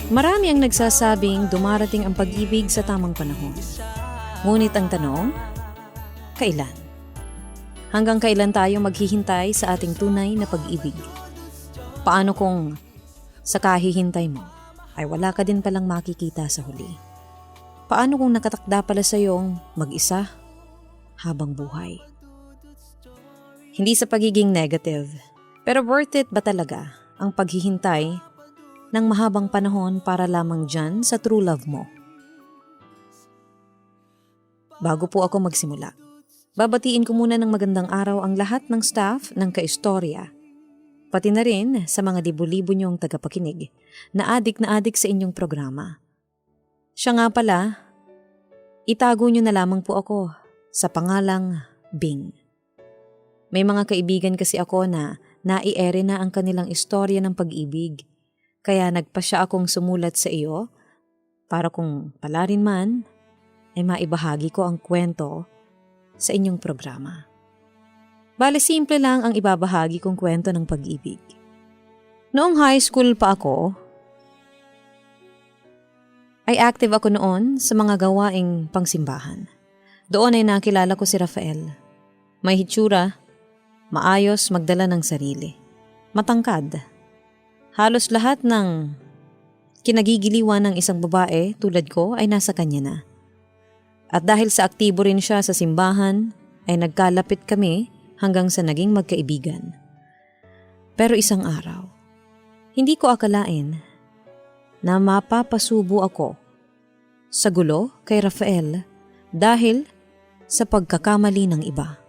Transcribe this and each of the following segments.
Marami ang nagsasabing dumarating ang pag-ibig sa tamang panahon. Ngunit ang tanong, kailan? Hanggang kailan tayo maghihintay sa ating tunay na pag-ibig? Paano kung sa kahihintay mo ay wala ka din palang makikita sa huli? Paano kung nakatakda pala sa iyong mag-isa habang buhay? Hindi sa pagiging negative, pero worth it ba talaga ang paghihintay ng mahabang panahon para lamang dyan sa true love mo? Bago po ako magsimula, babatiin ko muna ng magandang araw ang lahat ng staff ng Kaistorya, pati na rin sa mga libo-libo niyong tagapakinig na adik sa inyong programa. Siya nga pala, itago niyo na lamang po ako sa pangalang Bing. May mga kaibigan kasi ako na nai-ere na ang kanilang istorya ng pag-ibig. Kaya nagpasya akong sumulat sa iyo para kung pala rin man ay maibahagi ko ang kwento sa inyong programa. Bale simple lang ang ibabahagi kong kwento ng pag-ibig. Noong high school pa ako, ay active ako noon sa mga gawaing pangsimbahan. Doon ay nakilala ko si Rafael. May hitsura, maayos magdala ng sarili, matangkad. Halos lahat ng kinagigiliwan ng isang babae tulad ko ay nasa kanya na. At dahil sa aktibo rin siya sa simbahan, ay nagkalapit kami hanggang sa naging magkaibigan. Pero isang araw, hindi ko akalain na mapapasubo ako sa gulo kay Rafael dahil sa pagkakamali ng iba.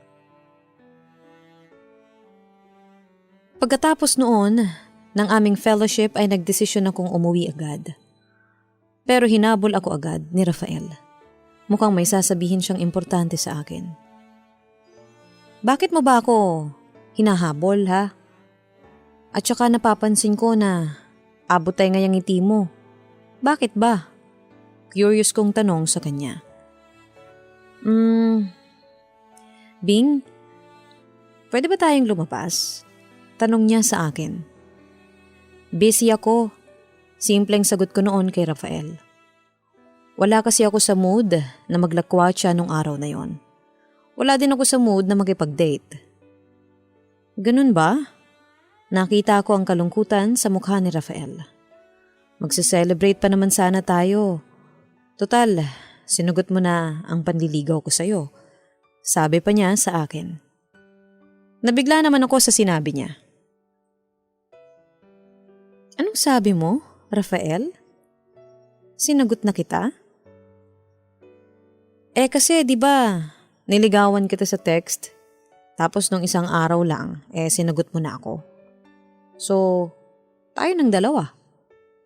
Pagkatapos noon, ng aming fellowship ay nagdesisyon akong umuwi agad. Pero hinabol ako agad ni Rafael. Mukhang may sasabihin siyang importante sa akin. Bakit mo ba ako hinahabol ha? At saka napapansin ko na abot tayo ngayang ngiti mo. Bakit ba? Curious kong tanong sa kanya. Bing, pwede ba tayong lumabas? Tanong niya sa akin. Busy ako. Simpleng sagot ko noon kay Rafael. Wala kasi ako sa mood na maglakwatsa nung araw na yon. Wala din ako sa mood na makipag-date. Ganun ba? Nakita ko ang kalungkutan sa mukha ni Rafael. Magse-celebrate pa naman sana tayo. Total, sinugot mo na ang panliligaw ko sa'yo. Sabi pa niya sa akin. Nabigla naman ako sa sinabi niya. Anong sabi mo, Rafael? Sinagot na kita? Kasi 'di ba, niligawan kita sa text. Tapos nung isang araw lang, sinagot mo na ako. So, tayo ng dalawa.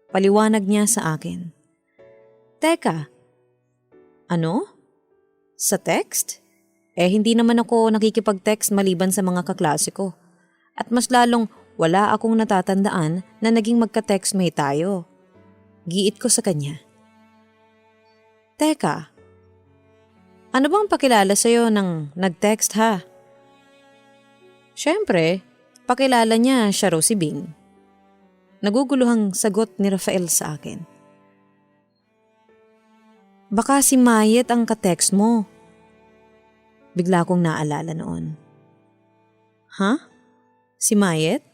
Paliwanag niya sa akin. Teka, ano? Sa text? Hindi naman ako nakikipag-text maliban sa mga kaklase ko. At mas lalong wala akong natatandaan na naging magka-textmate tayo. Giit ko sa kanya. Teka, ano bang pakilala sa'yo ng nag-text ha? Siyempre, pakilala niya siya raw si Bing. Naguguluhang sagot ni Rafael sa akin. Baka si Mayet ang ka-text mo. Bigla kong naalala noon. Ha? Si Mayet?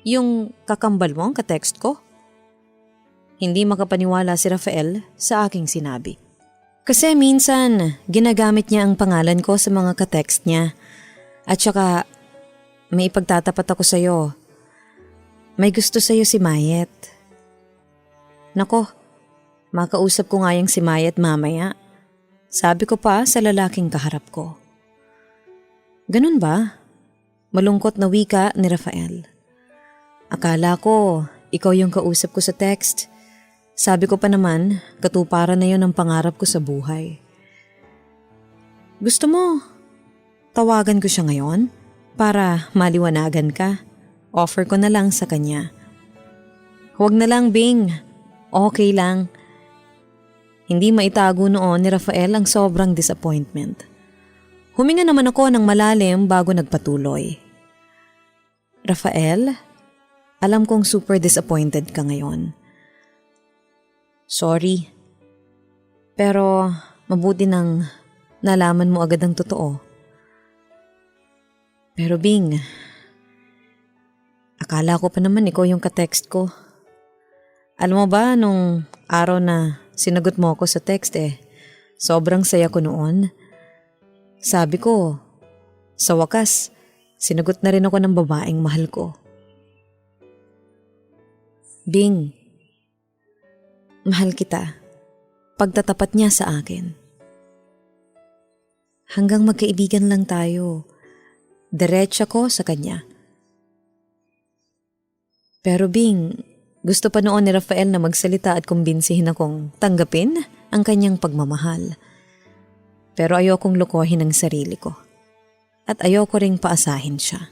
Yung kakambal mo ang ka-text ko? Hindi makapaniwala si Rafael sa aking sinabi. Kasi minsan, ginagamit niya ang pangalan ko sa mga ka-text niya. At saka, may ipagtatapat ako sa'yo. May gusto sa'yo si Mayet. Nako, makausap ko nga yung si Mayet mamaya. Sabi ko pa sa lalaking kaharap ko. Ganun ba? Malungkot na wika ni Rafael. Akala ko, ikaw yung kausap ko sa text. Sabi ko pa naman, katuparan na yun ang pangarap ko sa buhay. Gusto mo, tawagan ko siya ngayon para maliwanagan ka. Offer ko na lang sa kanya. Huwag na lang, Bing. Okay lang. Hindi maitago noon ni Rafael ang sobrang disappointment. Huminga naman ako ng malalim bago nagpatuloy. Rafael, Alam kong super disappointed ka ngayon. Sorry. Pero mabuti nang nalaman mo agad ang totoo. Pero Bing, akala ko pa naman ikaw yung ka-text ko. Alam mo ba nung araw na sinagot mo ako sa text sobrang saya ko noon. Sabi ko, sa wakas, sinagot na rin ako ng babaeng mahal ko. Bing, mahal kita. Pagtatapat niya sa akin. Hanggang magkaibigan lang tayo. Diretsa ko sa kanya. Pero Bing, gusto pa noon ni Rafael na magsalita at kumbinsihin akong tanggapin ang kanyang pagmamahal. Pero ayokong lokohin ang sarili ko. At ayoko ring paasahin siya.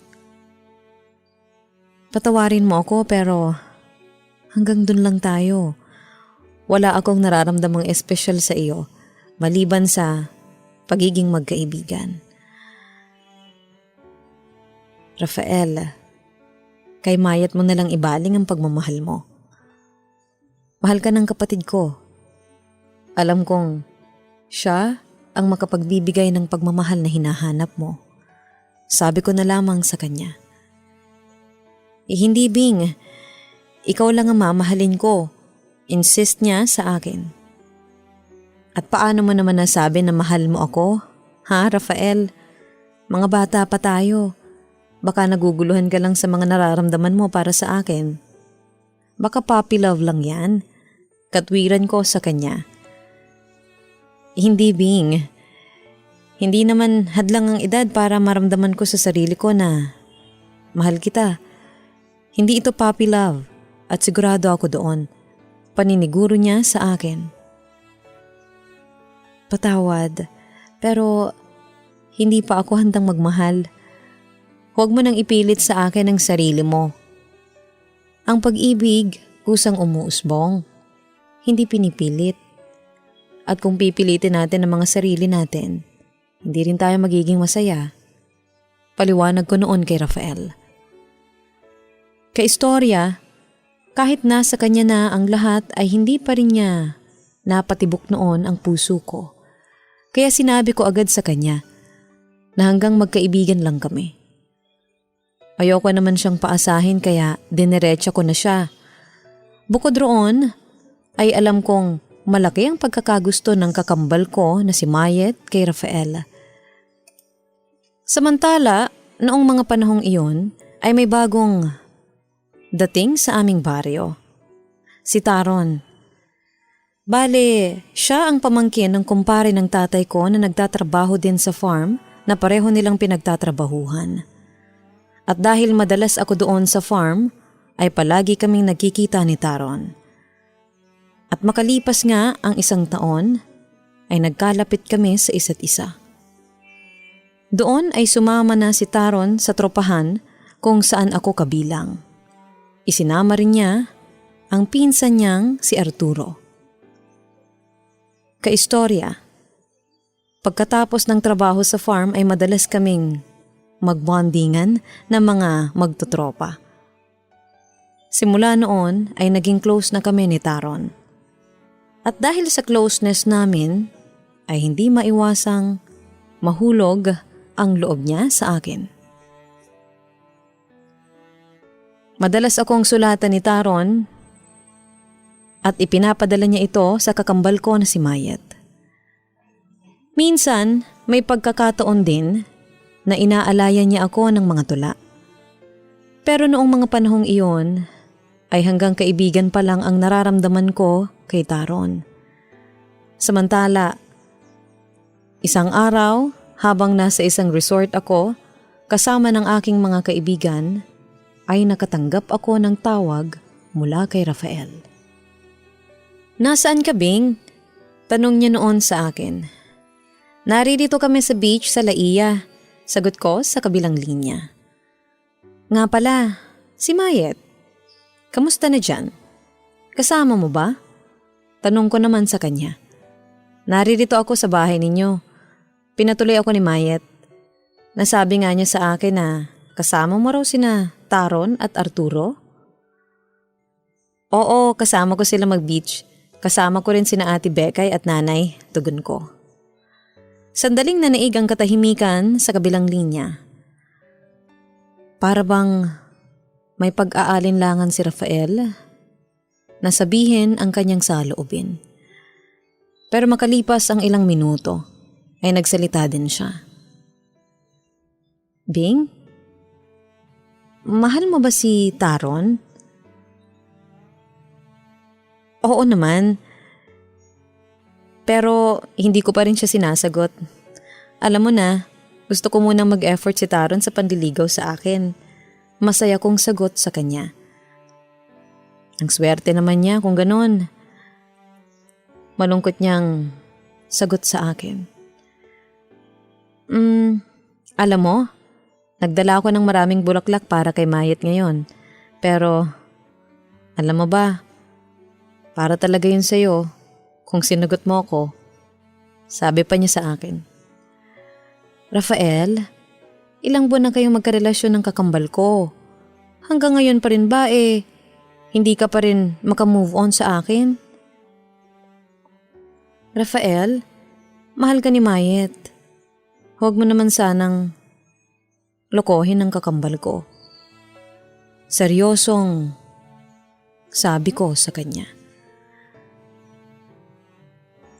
Patawarin mo ako pero hanggang dun lang tayo. Wala akong nararamdamang espesyal sa iyo maliban sa pagiging magkaibigan. Rafael, kay Mayat mo nalang ibaling ang pagmamahal mo. Mahal ka ng kapatid ko. Alam kong siya ang makapagbibigay ng pagmamahal na hinahanap mo. Sabi ko na lamang sa kanya. Hindi Bing, ikaw lang ang mamahalin ko. Insist niya sa akin. At paano mo naman nasabi na mahal mo ako? Ha, Rafael? Mga bata pa tayo. Baka naguguluhan ka lang sa mga nararamdaman mo para sa akin. Baka puppy love lang yan. Katwiran ko sa kanya. Hindi Bing. Hindi naman hadlang ang edad para maramdaman ko sa sarili ko na mahal kita. Hindi ito puppy love at sigurado ako doon. Paniniguro niya sa akin. Patawad, pero hindi pa ako handang magmahal. Huwag mo nang ipilit sa akin ang sarili mo. Ang pag-ibig, kusang umuusbong. Hindi pinipilit. At kung pipilitin natin ang mga sarili natin, hindi rin tayo magiging masaya. Paliwanag ko noon kay Rafael. Kaistorya, kahit nasa kanya na ang lahat ay hindi pa rin niya napatibok noon ang puso ko. Kaya sinabi ko agad sa kanya na hanggang magkaibigan lang kami. Ayoko naman siyang paasahin kaya dinerecha ko na siya. Bukod roon ay alam kong malaki ang pagkakagusto ng kakambal ko na si Mayet kay Rafael. Samantala, noong mga panahong iyon ay may bagong dating sa aming baryo. Si Taron. Bale, siya ang pamangkin ng kumpare ng tatay ko na nagtatrabaho din sa farm na pareho nilang pinagtatrabahuhan. At dahil madalas ako doon sa farm, ay palagi kaming nagkikita ni Taron. At makalipas nga ang 1 taon, ay nagkalapit kami sa isa't isa. Doon ay sumama na si Taron sa tropahan kung saan ako kabilang. Isinama rin niya ang pinsan niyang si Arturo. Kaistorya, pagkatapos ng trabaho sa farm ay madalas kaming magbondingan ng mga magtotropa. Simula noon ay naging close na kami ni Taron. At dahil sa closeness namin ay hindi maiwasang mahulog ang loob niya sa akin. Madalas akong sulatan ni Taron at ipinapadala niya ito sa kakambal ko na si Mayet. Minsan may pagkakataon din na inaalayan niya ako ng mga tula. Pero noong mga panahong iyon ay hanggang kaibigan pa lang ang nararamdaman ko kay Taron. Samantala, isang araw habang nasa isang resort ako kasama ng aking mga kaibigan ay nakatanggap ako ng tawag mula kay Rafael. Nasaan ka, Bing? Tanong niya noon sa akin. Naririto kami sa beach sa Laia. Sagot ko sa kabilang linya. Nga pala, si Mayet. Kamusta na dyan? Kasama mo ba? Tanong ko naman sa kanya. Naririto ako sa bahay ninyo. Pinatuloy ako ni Mayet. Nasabi nga niya sa akin na kasama mo raw sina Taron at Arturo. Oo, kasama ko sila mag-beach. Kasama ko rin sina Ate Bekay at Nanay, tugon ko. Sandaling nanaig ang katahimikan sa kabilang linya. Para bang may pag-aalinlangan si Rafael na sabihin ang kanyang saloobin. Pero makalipas ang ilang minuto ay nagsalita din siya. Bing? Mahal mo ba si Taron? Oo naman. Pero hindi ko pa rin siya sinasagot. Alam mo na, gusto ko munang mag-effort si Taron sa panliligaw sa akin. Masaya kong sagot sa kanya. Ang swerte naman niya kung ganon. Malungkot niyang sagot sa akin. Alam mo, nagdala ako ng maraming bulaklak para kay Mayet ngayon. Pero, alam mo ba, para talaga yun sa'yo kung sinagot mo ako. Sabi pa niya sa akin. Rafael, ilang buwan na kayong magkarelasyon ng kakambal ko. Hanggang ngayon pa rin ba hindi ka pa rin makamove on sa akin? Rafael, mahal ka ni Mayet. Huwag mo naman sanang lokohin ang kakambal ko. Seryosong sabi ko sa kanya.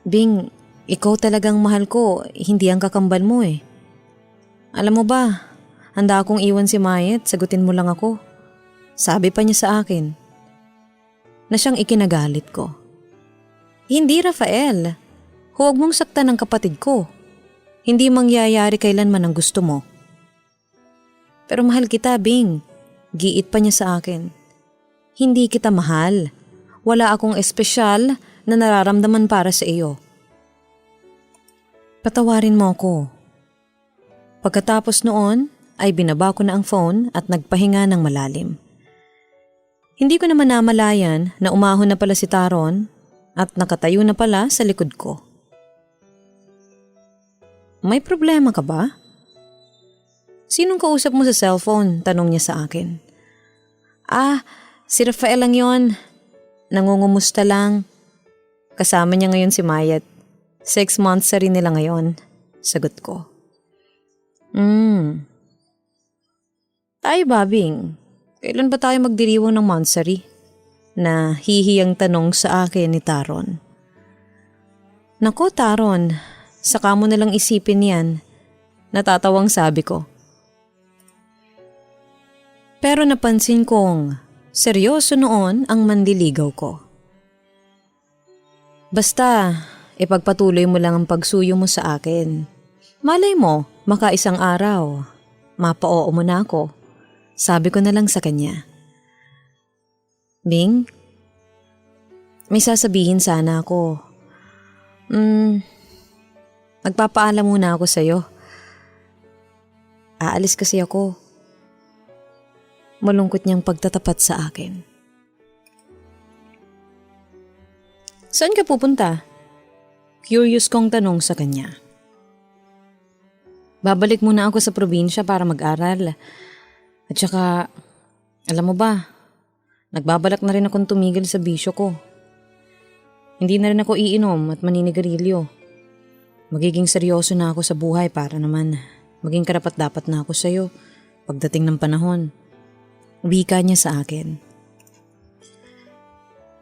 Bing, ikaw talagang mahal ko, hindi ang kakambal mo eh. Alam mo ba, handa akong iwan si Mayet, sagutin mo lang ako. Sabi pa niya sa akin. Na siyang ikinagalit ko. Hindi Rafael, huwag mong saktan ang kapatid ko. Hindi mangyayari kailanman ang gusto mo. Pero mahal kita, Bing. Giit pa niya sa akin. Hindi kita mahal. Wala akong espesyal na nararamdaman para sa iyo. Patawarin mo ako. Pagkatapos noon ay binaba ko na ang phone at nagpahinga ng malalim. Hindi ko naman namalayan na umahon na pala si Taron at nakatayo na pala sa likod ko. May problema ka ba? Sinong kausap mo sa cellphone? Tanong niya sa akin. Si Rafael lang yon. Nangungumusta lang. Kasama niya ngayon si Mayet. 6 months sa rin nila ngayon. Sagot ko. Tayo ba, Bing? Kailan ba tayo magdiriwang ng monthsary? Na hihiyang tanong sa akin ni Taron. Nako Taron, saka mo nalang isipin yan. Natatawang sabi ko. Pero napansin kong seryoso noon ang mandiligaw ko. Basta, ipagpatuloy mo lang ang pagsuyo mo sa akin. Malay mo, makaisang araw, mapa-oo mo na ako. Sabi ko na lang sa kanya. Bing, may sasabihin sana ako. Magpapaalam muna ako sa'yo. Aalis kasi ako. Malungkot niyang pagtatapat sa akin. Saan ka pupunta? Curious kong tanong sa kanya. Babalik muna ako sa probinsya para mag-aral. At saka, alam mo ba, nagbabalak na rin akong tumigil sa bisyo ko. Hindi na rin ako iinom at maninigarilyo. Magiging seryoso na ako sa buhay para naman maging karapat-dapat na ako sa'yo pagdating ng panahon. Wika niya sa akin.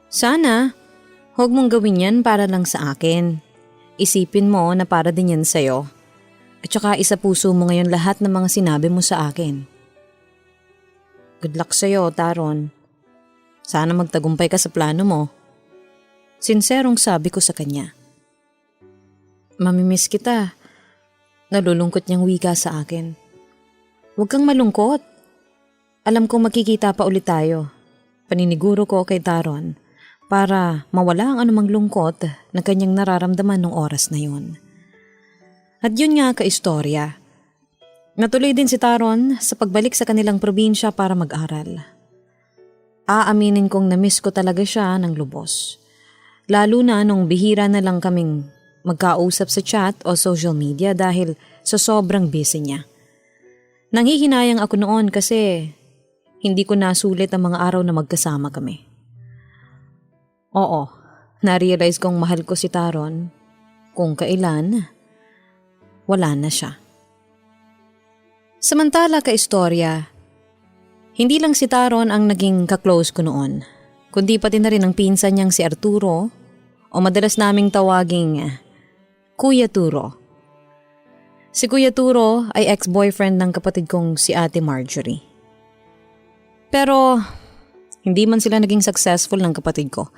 Sana, huwag mong gawin yan para lang sa akin. Isipin mo na para din yan sa'yo. At saka isa puso mo ngayon lahat ng mga sinabi mo sa akin. Good luck sa'yo, Taron. Sana magtagumpay ka sa plano mo. Sinserong sabi ko sa kanya. Mamimiss kita. Nalulungkot niyang wika sa akin. Huwag kang malungkot. Alam kong magkikita pa ulit tayo. Paniniguro ko kay Taron para mawala ang anumang lungkot na kanyang nararamdaman nung oras na yun. At yun nga kaistorya. Natuloy din si Taron sa pagbalik sa kanilang probinsya para mag-aral. Aaminin kong na-miss ko talaga siya ng lubos. Lalo na nung bihira na lang kaming magkausap sa chat o social media dahil sa sobrang busy niya. Nanghihinayang ako noon kasi hindi ko nasulit ang mga araw na magkasama kami. Oo, na-realize kong mahal ko si Taron kung kailan wala na siya. Samantala istorya, hindi lang si Taron ang naging kaklose ko noon, kundi pati na rin ang pinsan niyang si Arturo o madalas naming tawaging Kuya Turo. Si Kuya Turo ay ex-boyfriend ng kapatid kong si Ate Marjorie. Pero hindi man sila naging successful ng kapatid ko,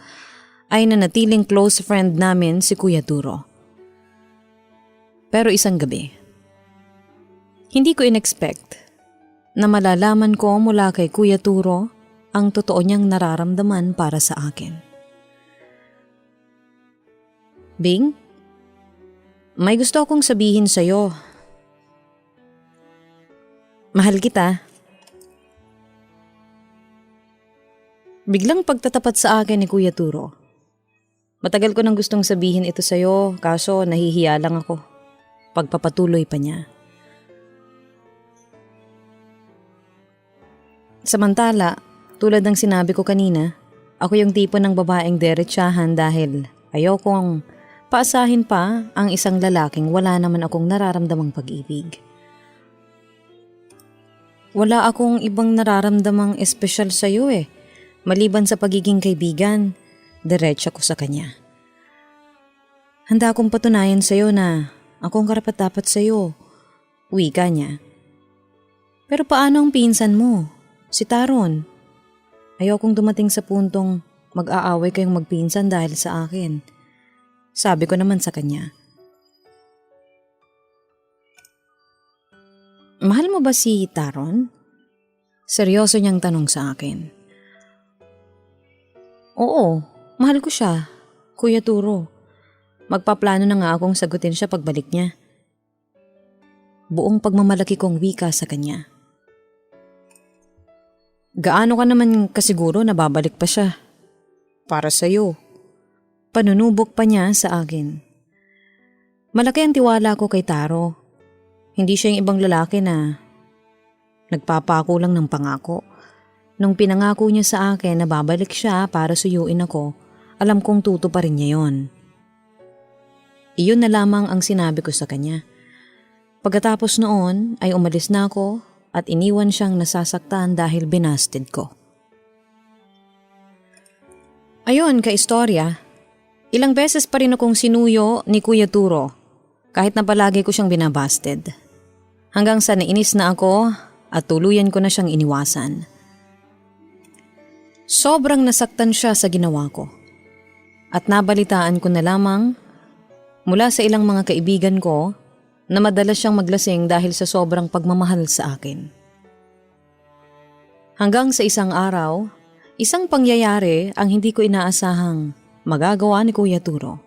ay nanatiling close friend namin si Kuya Turo. Pero isang gabi, hindi ko in-expect na malalaman ko mula kay Kuya Turo ang totoo niyang nararamdaman para sa akin. Bing, may gusto akong sabihin sa'yo. Mahal kita. Biglang pagtatapat sa akin ni Kuya Turo. Matagal ko nang gustong sabihin ito sa'yo, kaso nahihiya lang ako. Pagpapatuloy pa niya. Samantala, tulad ng sinabi ko kanina, ako yung tipo ng babaeng derechahan dahil ayaw kong paasahin pa ang isang lalaking wala naman akong nararamdamang pag-ibig. Wala akong ibang nararamdamang espesyal sa'yo maliban sa pagiging kaibigan, diretsa ko sa kanya. Handa akong patunayan sa'yo na akong karapat-dapat sa'yo, wika niya. Pero paano ang pinsan mo? Si Taron. Ayokong dumating sa puntong mag-aaway kayong magpinsan dahil sa akin. Sabi ko naman sa kanya. Mahal mo ba si Taron? Seryoso niyang tanong sa akin. Oo, mahal ko siya, Kuya Turo. Magpaplano na nga akong sagutin siya pagbalik niya. Buong pagmamalaki kong wika sa kanya. Gaano ka naman kasiguro na babalik pa siya? Para sa'yo. Panunubok pa niya sa akin. Malaki ang tiwala ko kay Taro. Hindi siya yung ibang lalaki na nagpapako lang ng pangako. Nung pinangako niya sa akin na babalik siya para suyuin ako, alam kong tutuparin niya yon. Iyon na lamang ang sinabi ko sa kanya. Pagkatapos noon ay umalis na ako at iniwan siyang nasasaktan dahil binasted ko. Ayun, kaistorya. Ilang beses pa rin akong sinuyo ni Kuya Turo kahit na palagi ko siyang binabasted. Hanggang sa nainis na ako at tuluyan ko na siyang iniwasan. Sobrang nasaktan siya sa ginawa ko. At nabalitaan ko na lamang mula sa ilang mga kaibigan ko na madalas siyang maglasing dahil sa sobrang pagmamahal sa akin. Hanggang sa isang araw, isang pangyayari ang hindi ko inaasahang magagawa ni Kuya Turo.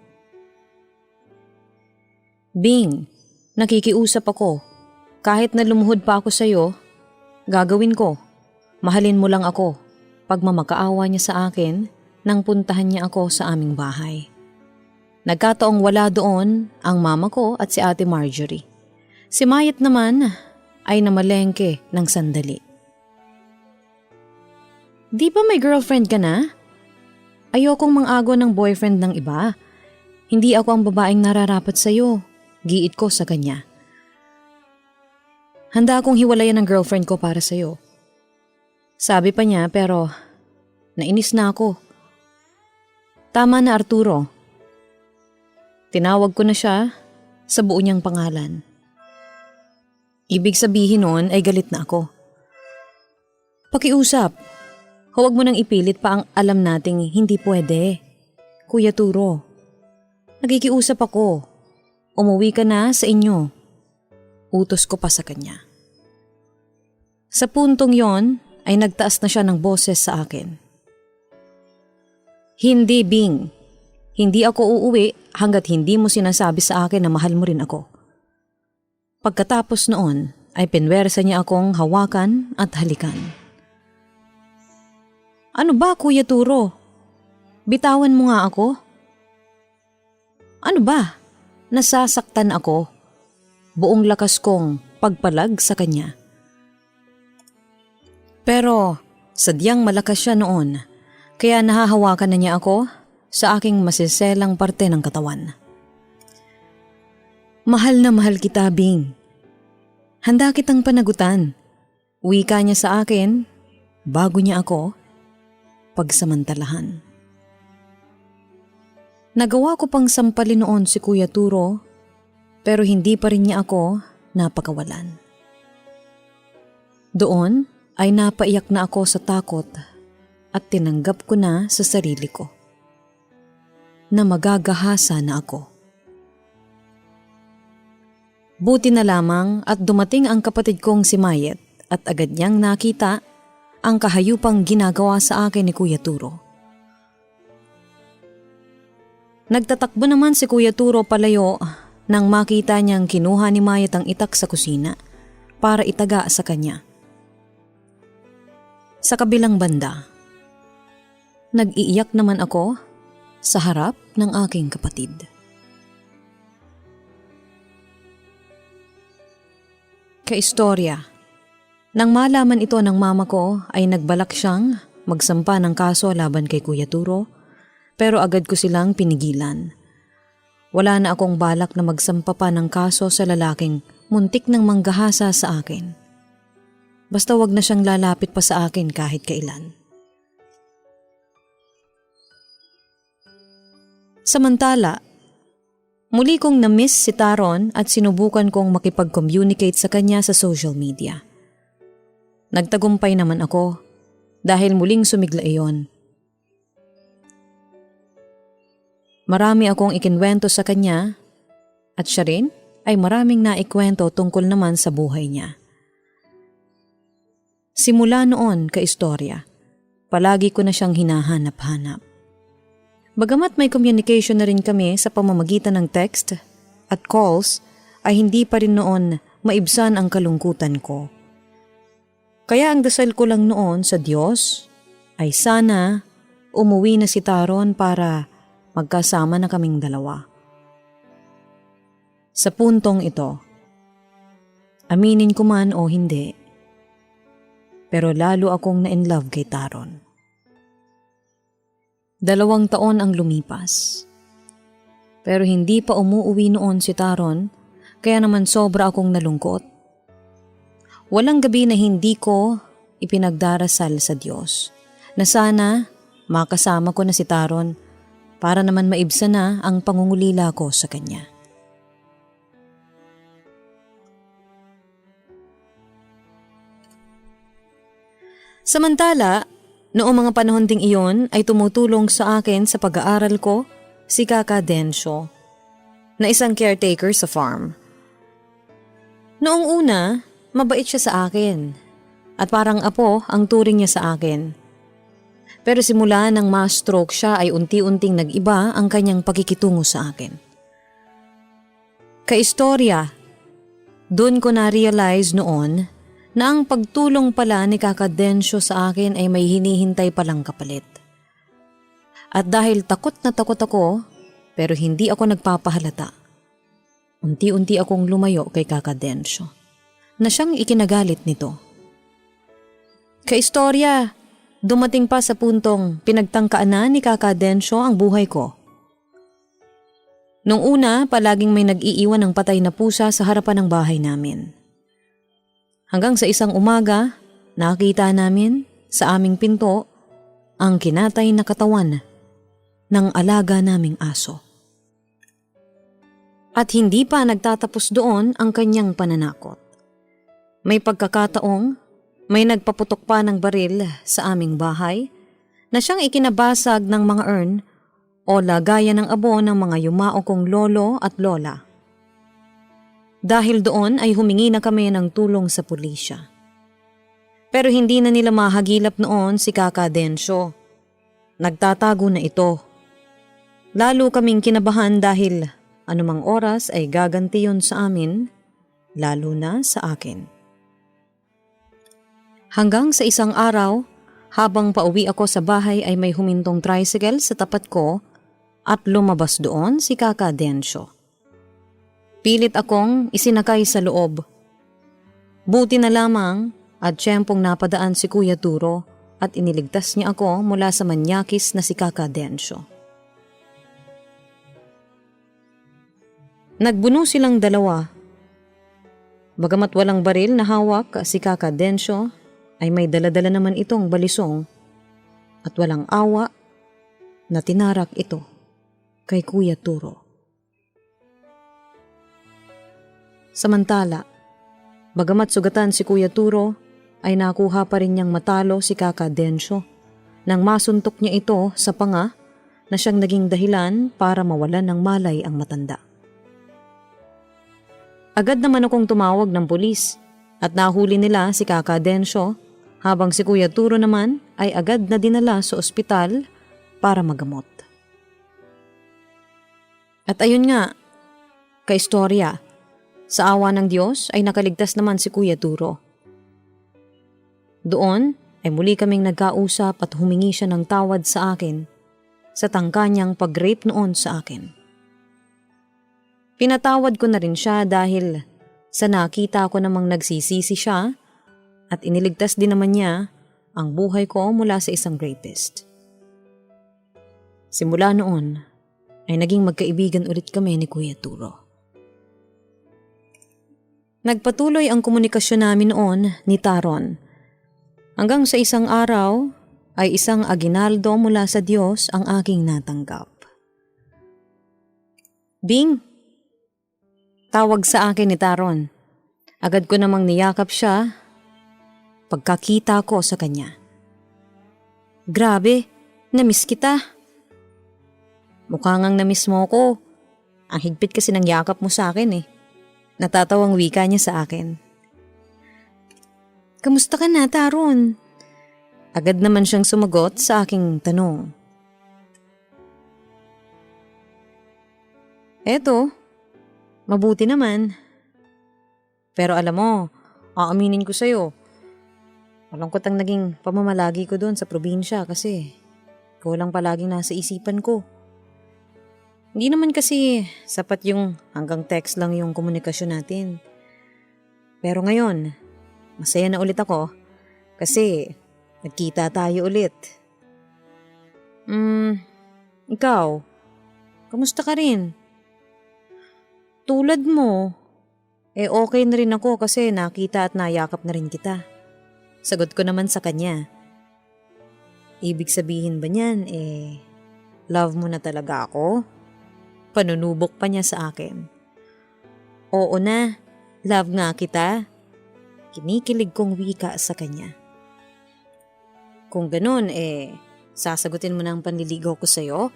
Bing, nakikiusap ako. Kahit na lumuhod pa ako sa'yo, gagawin ko. Mahalin mo lang ako. Pagmamakaawa niya sa akin nang puntahan niya ako sa aming bahay. Nagkataong wala doon ang mama ko at si Ate Marjorie. Si Mayet naman ay namalengke ng sandali. Di ba may girlfriend ka na? Ayokong mang-ago ng boyfriend ng iba. Hindi ako ang babaeng nararapat sa'yo. Giit ko sa kanya. Handa akong hiwalayan ng girlfriend ko para sa'yo. Sabi pa niya pero nainis na ako. Tama na Arturo. Tinawag ko na siya sa buo niyang pangalan. Ibig sabihin nun ay galit na ako. Pakiusap. Huwag mo nang ipilit pa ang alam nating hindi pwede. Kuya Turo. Nagikiusap ako. Umuwi ka na sa inyo. Utos ko pa sa kanya. Sa puntong yon ay nagtaas na siya ng boses sa akin. Hindi, Bing. Hindi ako uuwi hanggat hindi mo sinasabi sa akin na mahal mo rin ako. Pagkatapos noon ay pinwersa niya akong hawakan at halikan. Ano ba, Kuya Turo? Bitawan mo nga ako. Ano ba? Nasasaktan ako. Buong lakas kong pagpalag sa kanya. Pero sadyang malakas siya noon, kaya nahahawakan na niya ako sa aking masiselang parte ng katawan. Mahal na mahal kita, Bing. Handa kitang panagutan. Wika niya sa akin bago niya ako pagsamantalahan. Nagawa ko pang sampalin noon si Kuya Turo pero hindi pa rin niya ako napakawalan. Doon ay napaiyak na ako sa takot at tinanggap ko na sa sarili ko na magagahasa na ako. Buti na lamang at dumating ang kapatid kong si Mayet at agad niyang nakita ang kahayupang ginagawa sa akin ni Kuya Turo. Nagtatakbo naman si Kuya Turo palayo nang makita niyang kinuha ni Mayet ang itak sa kusina para itaga sa kanya. Sa kabilang banda, nag-iiyak naman ako sa harap ng aking kapatid. Kaistorya, nang malaman ito ng mama ko ay nagbalak siyang magsampa ng kaso laban kay Kuya Turo pero agad ko silang pinigilan. Wala na akong balak na magsampa pa ng kaso sa lalaking muntik ng manggahasa sa akin. Basta wag na siyang lalapit pa sa akin kahit kailan. Samantala, muli kong na-miss si Taron at sinubukan kong makipag-communicate sa kanya sa social media. Nagtagumpay naman ako dahil muling sumigla iyon. Marami akong ikinwento sa kanya at siya rin ay maraming naikwento tungkol naman sa buhay niya. Simula noon, kaistorya, palagi ko na siyang hinahanap-hanap. Bagamat may communication na rin kami sa pamamagitan ng text at calls, ay hindi pa rin noon maibsan ang kalungkutan ko. Kaya ang dasal ko lang noon sa Diyos ay sana umuwi na si Taron para magkasama na kaming dalawa. Sa puntong ito, aminin ko man o hindi, pero lalo akong na-inlove kay Taron. 2 taon ang lumipas. Pero hindi pa umuuwi noon si Taron, kaya naman sobra akong nalungkot. Walang gabi na hindi ko ipinagdarasal sa Diyos na sana makasama ko na si Taron para naman maibsan na ang pangungulila ko sa kanya. Samantala, noong mga panahon ding iyon ay tumutulong sa akin sa pag-aaral ko si Kaka Densyo, na isang caretaker sa farm. Noong una, mabait siya sa akin at parang apo ang turing niya sa akin. Pero simula nang ma-stroke siya ay unti-unting nag-iba ang kanyang pakikitungo sa akin. Kaistorya, doon ko na-realize noon na ang pagtulong pala ni Kaka Densyo sa akin ay may hinihintay palang kapalit. At dahil takot na takot ako, pero hindi ako nagpapahalata, unti-unti akong lumayo kay Kaka Densyo, na siyang ikinagalit nito. Kaistorya, dumating pa sa puntong pinagtangkaan na ni Kaka Densyo ang buhay ko. Nung una, palaging may nag-iiwan ng patay na pusa sa harapan ng bahay namin. Hanggang sa isang umaga, nakita namin sa aming pinto ang kinatay na katawan ng alaga naming aso. At hindi pa nagtatapos doon ang kanyang pananakot. May pagkakataong may nagpaputok pa ng baril sa aming bahay na siyang ikinabasag ng mga urn o lagayan ng abo ng mga yumao kong lolo at lola. Dahil doon ay humingi na kami ng tulong sa pulisya. Pero hindi na nila mahagilap noon si Kaka Densyo. Nagtatago na ito. Lalo kaming kinabahan dahil anumang oras ay gaganti yun sa amin, lalo na sa akin. Hanggang sa isang araw, habang pauwi ako sa bahay ay may humintong tricycle sa tapat ko at lumabas doon si Kaka Densyo. Pilit akong isinakay sa loob. Buti na lamang at tiyempong napadaan si Kuya Turo at iniligtas niya ako mula sa manyakis na si Kaka Densyo. Nagbuno silang dalawa. Bagamat walang baril na hawak si Kaka Densyo, ay may daladala naman itong balisong at walang awa na tinarak ito kay Kuya Turo. Samantala, bagamat sugatan si Kuya Turo, ay nakuha pa rin niyang matalo si Kaka Densyo nang masuntok niya ito sa panga na siyang naging dahilan para mawalan ng malay ang matanda. Agad naman akong tumawag ng pulis at nahuli nila si Kaka Densyo habang si Kuya Turo naman ay agad na dinala sa ospital para magamot. At ayun nga, kaistorya, sa awa ng Diyos ay nakaligtas naman si Kuya Turo. Doon ay muli kaming nagkausap at humingi siya ng tawad sa akin sa tangka niyang pag-rape noon sa akin. Pinatawad ko na rin siya dahil sa nakita ko namang nagsisisi siya at iniligtas din naman niya ang buhay ko mula sa isang rapist. Simula noon ay naging magkaibigan ulit kami ni Kuya Turo. Nagpatuloy ang komunikasyon namin noon ni Taron. Hanggang sa isang araw ay isang aginaldo mula sa Diyos ang aking natanggap. Bing! Tawag sa akin ni Taron. Agad ko namang niyakap siya pagkakita ko sa kanya. Grabe, namiss kita. Mukha ngang namiss mo ko. Ang higpit kasi ng yakap mo sa akin eh. Natatawang wika niya sa akin. Kamusta ka na, Taron? Agad naman siyang sumagot sa aking tanong. Eto, mabuti naman. Pero alam mo, aaminin ko sa'yo, malungkot ang naging pamamalagi ko doon sa probinsya kasi ikaw lang palaging nasa isipan ko. Hindi naman kasi sapat yung hanggang text lang yung komunikasyon natin. Pero ngayon, masaya na ulit ako kasi nagkita tayo ulit. Ikaw, kamusta ka rin? Tulad mo, okay na rin ako kasi nakita at nayakap na rin kita. Sagot ko naman sa kanya. Ibig sabihin ba niyan, love mo na talaga ako? Panunubok pa niya sa akin. Oo na, love nga kita. Kinikilig kong wika sa kanya. Kung ganun, sasagutin mo na ang panliligaw ko sa'yo?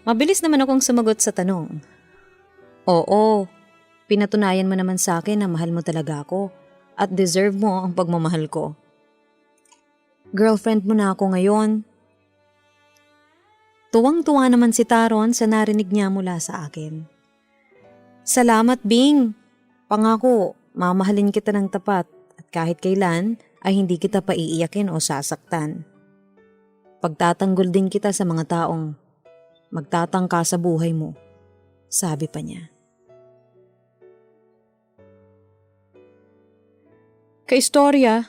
Mabilis naman akong sumagot sa tanong. Oo, pinatunayan mo naman sa akin na mahal mo talaga ako at deserve mo ang pagmamahal ko. Girlfriend mo na ako ngayon. Tuwang-tuwa naman si Taron sa narinig niya mula sa akin. Salamat, Bing. Pangako, mamahalin kita ng tapat at kahit kailan ay hindi kita paiiyakin o sasaktan. Pagtatanggol din kita sa mga taong magtatangka sa buhay mo, sabi pa niya. Kaistorya,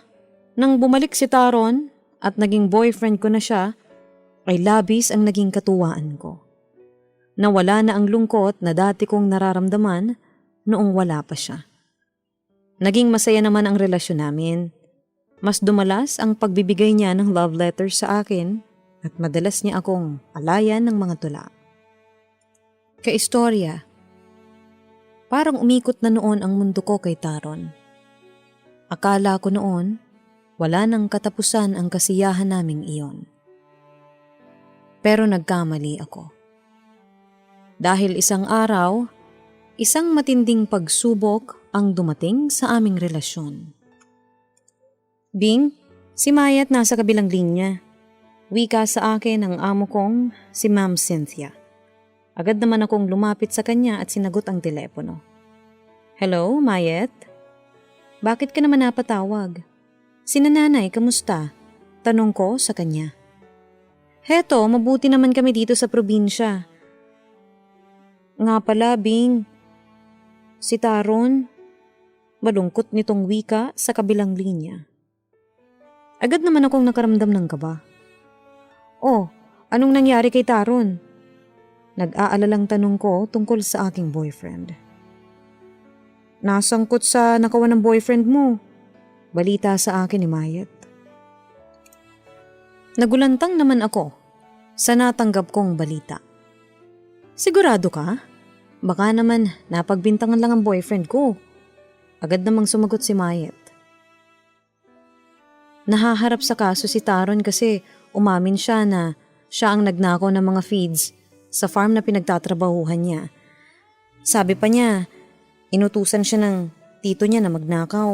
nang bumalik si Taron at naging boyfriend ko na siya, ay labis ang naging katuwaan ko. Nawala na ang lungkot na dati kong nararamdaman noong wala pa siya. Naging masaya naman ang relasyon namin. Mas dumalas ang pagbibigay niya ng love letter sa akin at madalas niya akong alayan ng mga tula. Kaistorya, parang umikot na noon ang mundo ko kay Taron. Akala ko noon, wala nang katapusan ang kasiyahan naming iyon. Pero nagkamali ako. Dahil isang araw, isang matinding pagsubok ang dumating sa aming relasyon. Bing, si Mayat nasa kabilang linya. Wika sa akin ang amo kong si Ma'am Cynthia. Agad naman akong lumapit sa kanya at sinagot ang telepono. Hello, Mayat? Bakit ka naman napatawag? Si nanay, kamusta? Tanong ko sa kanya. Heto, mabuti naman kami dito sa probinsya. Nga pala, Bing. Si Taron, malungkot nitong wika sa kabilang linya. Agad naman akong nakaramdam ng kaba. Oh, anong nangyari kay Taron? Nag-aalalang tanong ko tungkol sa aking boyfriend. Nasangkot sa nakawan ng boyfriend mo. Balita sa akin ni Mayet. Nagulantang naman ako sa natanggap kong balita. Sigurado ka? Baka naman napagbintangan lang ang boyfriend ko. Agad namang sumagot si Mayet. Nahaharap sa kaso si Taron kasi umamin siya na siya ang nagnakaw ng mga feeds sa farm na pinagtatrabahuhan niya. Sabi pa niya, inutusan siya ng tito niya na magnakaw.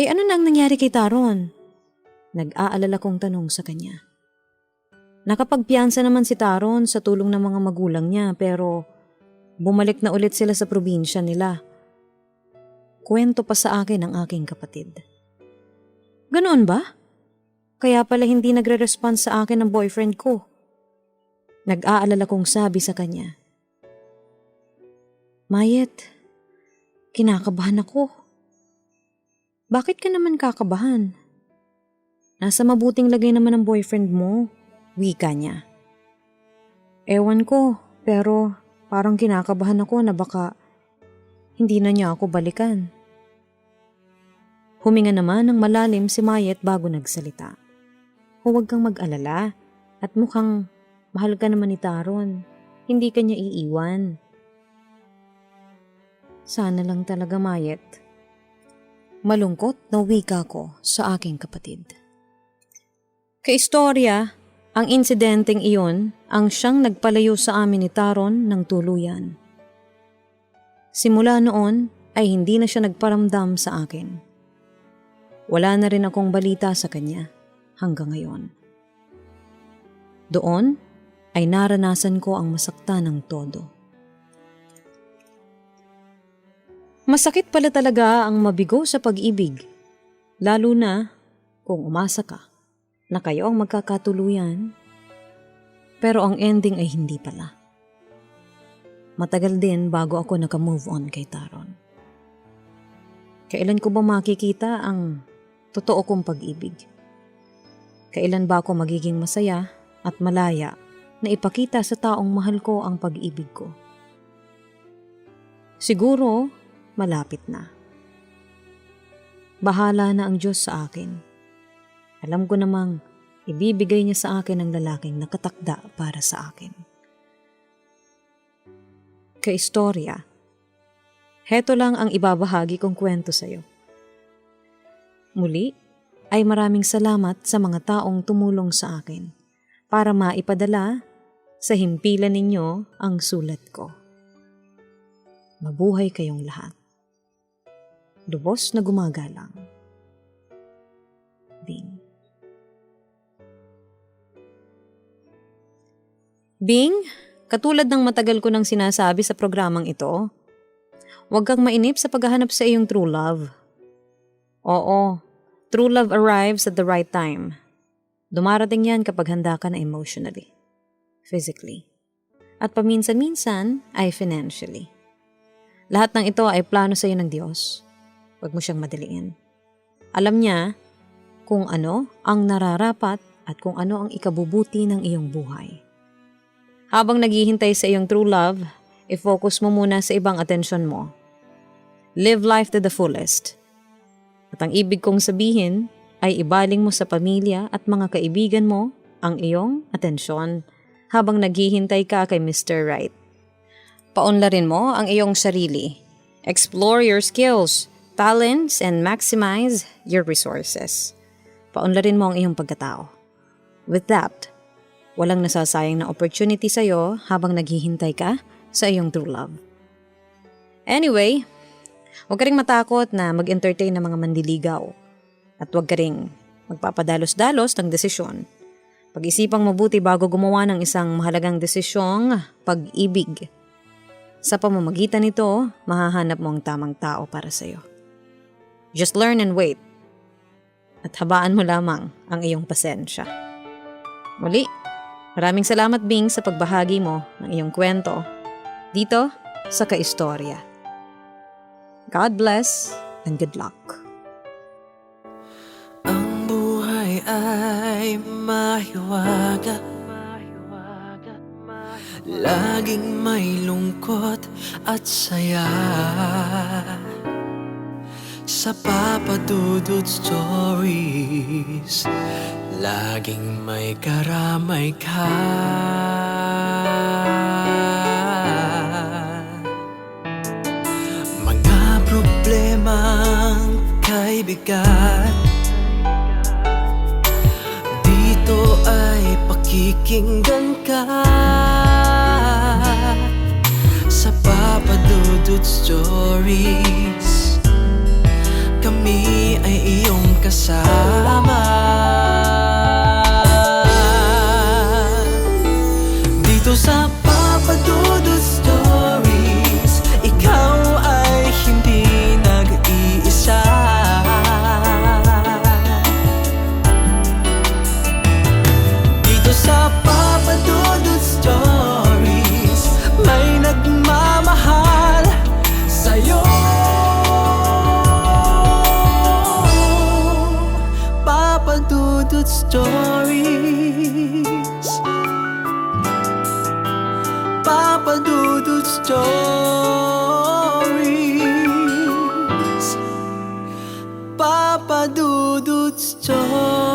Ano na ang nangyari kay Taron? Nag-aalala kong tanong sa kanya. Nakapagpiyansa naman si Taron sa tulong ng mga magulang niya pero bumalik na ulit sila sa probinsya nila. Kwento pa sa akin ng aking kapatid. Ganoon ba? Kaya pala hindi nagre-respond sa akin ang boyfriend ko. Nag-aalala kong sabi sa kanya. Mayet, kinakabahan ako. Bakit ka naman kakabahan? Nasa mabuting lagay naman ang boyfriend mo, wika niya. Ewan ko, pero parang kinakabahan ako na baka hindi na niya ako balikan. Huminga naman ng malalim si Mayet bago nagsalita. Huwag kang mag-alala at mukhang mahal ka naman ni Taron. Hindi ka niya iiwan. Sana lang talaga, Mayet. Malungkot na wika ko sa aking kapatid. Kaistorya, ang insidenteng iyon ang siyang nagpalayo sa amin ni Taron ng tuluyan. Simula noon ay hindi na siya nagparamdam sa akin. Wala na rin akong balita sa kanya hanggang ngayon. Doon ay naranasan ko ang masaktan ng todo. Masakit pala talaga ang mabigo sa pag-ibig, lalo na kung umasa ka na kayo ang magkakatuluyan, pero ang ending ay hindi pala. Matagal din bago ako naka-move on kay Taron. Kailan ko ba makikita ang totoo kong pag-ibig? Kailan ba ako magiging masaya at malaya na ipakita sa taong mahal ko ang pag-ibig ko? Siguro, malapit na. Bahala na ang Diyos sa akin. Alam ko namang ibibigay niya sa akin ang lalaking nakatakda para sa akin. Kaistorya, heto lang ang ibabahagi kong kwento sa iyo. Muli ay maraming salamat sa mga taong tumulong sa akin para maipadala sa himpilan ninyo ang sulat ko. Mabuhay kayong lahat. Lubos na gumagalang. Bing. Bing, katulad ng matagal ko nang sinasabi sa programang ito, huwag kang mainip sa paghahanap sa iyong true love. Oo, true love arrives at the right time. Dumarating yan kapag handa ka na emotionally, physically, at paminsan-minsan ay financially. Lahat ng ito ay plano sa iyo ng Diyos. Huwag mo siyang madaliin. Alam niya kung ano ang nararapat at kung ano ang ikabubuti ng iyong buhay. Habang naghihintay sa iyong true love, i-focus mo muna sa ibang atensyon mo. Live life to the fullest. At ang ibig kong sabihin ay ibaling mo sa pamilya at mga kaibigan mo ang iyong atensyon habang naghihintay ka kay Mr. Right. Paunlarin mo ang iyong sarili. Explore your skills, talents, and maximize your resources. Paunlarin mo ang iyong pagkatao. With that, walang nasasayang na opportunity sa iyo habang naghihintay ka sa iyong true love. Anyway, huwag ka ring matakot na mag-entertain ng mga mandiligaw. At huwag ka ring magpapadalos-dalos ng desisyon. Pag-isipang mabuti bago gumawa ng isang mahalagang desisyong pag-ibig. Sa pamamagitan nito, mahahanap mo ang tamang tao para sa iyo. Just learn and wait. At habaan mo lamang ang iyong pasensya. Muli, maraming salamat Bing sa pagbahagi mo ng iyong kwento dito sa Kaistorya. God bless and good luck. Ang buhay ay mahiwaga, laging may lungkot at saya. Sa Papa Dudut Stories, laging may karamay ka. Mga problemang kay bigat, dito ay pakikinggan ka. Sa Papa Dudut Stories, kami ay iyong kasama. Dito sa Papa Dudut Stories, ikaw ay hindi nag-iisa. Dito sa Papa Dudut Stories, may nagmamahal sa'yo. Papa Dudut Stories, Papa Dudut Stories, Papa Dudut Stories.